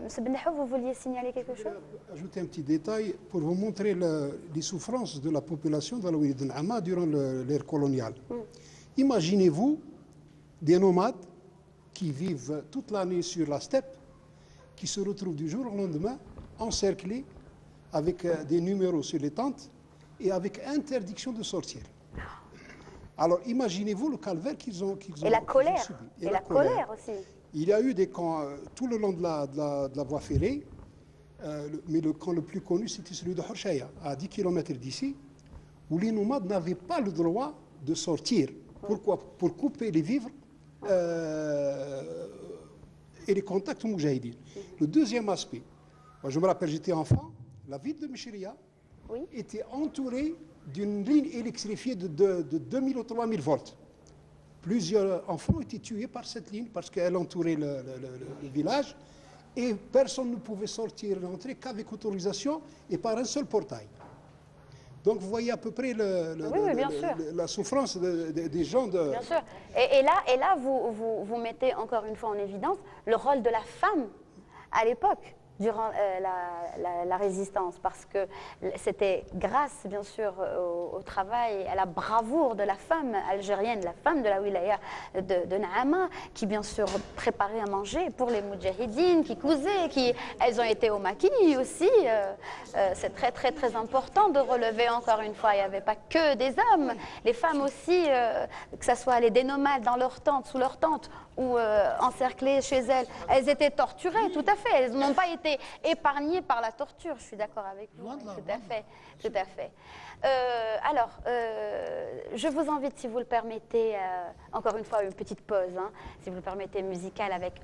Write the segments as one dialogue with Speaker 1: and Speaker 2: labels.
Speaker 1: M. Bendahouf, vous vouliez signaler quelque chose?
Speaker 2: Ajouter un petit détail pour vous montrer les souffrances de la population dans la Wilaya de N'Ama durant l'ère coloniale. Imaginez-vous des nomades qui vivent toute l'année sur la steppe, qui se retrouvent du jour au lendemain encerclés avec des numéros sur les tentes et avec interdiction de sortir. Alors imaginez-vous le calvaire qu'ils ont
Speaker 1: Et la colère.
Speaker 2: subi.
Speaker 1: Et la colère aussi.
Speaker 2: Il y a eu des camps tout le long de la voie ferrée, mais le camp le plus connu, c'était celui de Horshaya, à 10 km d'ici, où les nomades n'avaient pas le droit de sortir. Pourquoi? Pour couper les vivres et les contacts moujahidines. Le deuxième aspect, moi je me rappelle, j'étais enfant, la ville de Michiria était entourée d'une ligne électrifiée de 2000 ou 3000 volts. Plusieurs enfants ont été tués par cette ligne parce qu'elle entourait le village et personne ne pouvait sortir et entrer qu'avec autorisation et par un seul portail. Donc vous voyez à peu près la souffrance des gens.
Speaker 1: Bien sûr. Et là vous mettez encore une fois en évidence le rôle de la femme à l'époque, durant la résistance, parce que c'était grâce, bien sûr, au travail, à la bravoure de la femme algérienne, la femme de la wilaya de N'Ama, qui, bien sûr, préparait à manger pour les moudjahidines, qui cousaient, elles ont été au maquis aussi. C'est très, très, très important de relever, encore une fois, il n'y avait pas que des hommes. Les femmes aussi, que ce soit les dénomades dans leur tente, sous leur tente, ou encerclées chez elles, elles étaient torturées, tout à fait. Elles n'ont pas été épargnées par la torture, je suis d'accord avec vous. Tout à fait, tout à fait. Alors, je vous invite, si vous le permettez, encore une fois, une petite pause, hein, si vous le permettez, musicale avec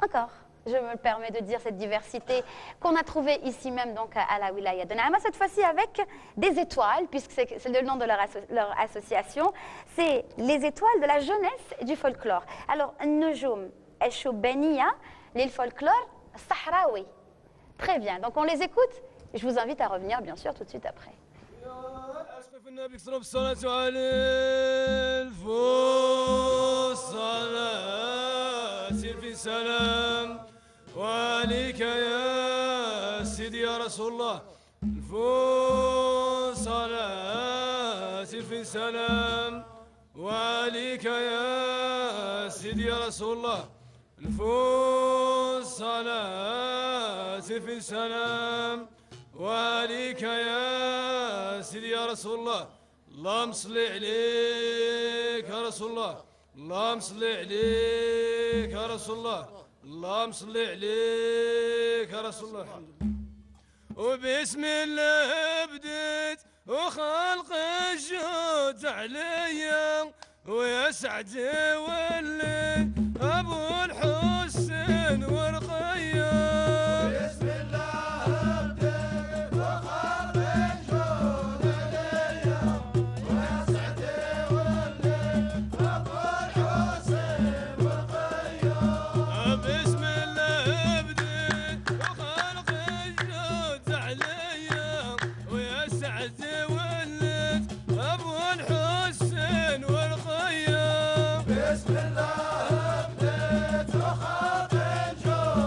Speaker 1: encore. Je me permets de dire cette diversité qu'on a trouvée ici même donc à la wilaya de N'Ama, cette fois-ci avec des étoiles, puisque c'est le nom de leur association. C'est les étoiles de la jeunesse et du folklore. Alors, Noujoum El-Choubaniya, le folklore sahraoui. Très bien, donc on les écoute. Je vous invite à revenir, bien sûr, tout de suite après.
Speaker 3: وعليك يا سيدي يا رسول الله الفوز صلاة في سلام وعليك يا سيدي يا رسول الله الفوز صلاة في سلام وعليك يا سيدي يا رسول الله اللهم صل عليك يا رسول الله اللهم صل عليك يا رسول الله اللهم صل عليك يا رسول الله الحمد لله وبسم الله بديت وخلق الجود عليا ويا سعد ولي ابو الحسين ورقيا بسم الله بديت وخلق الجود عليا ويا سعد ولي ابو الحسين ورقيا بسم الله بديت وخلق الجود عليا ويا سعد ولد ابو الحسين والخيام بسم الله بديت وخلق الجود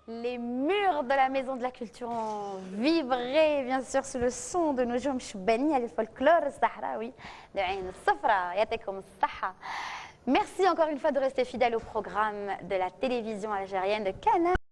Speaker 1: Les murs de la Maison de la Culture ont vibré, bien sûr, sous le son de nos جم شبانية للفولكلور الصحراوي de عين الصفرا. يعطيكم الصحة. Merci encore une fois de rester fidèle au programme de la télévision algérienne de Canal.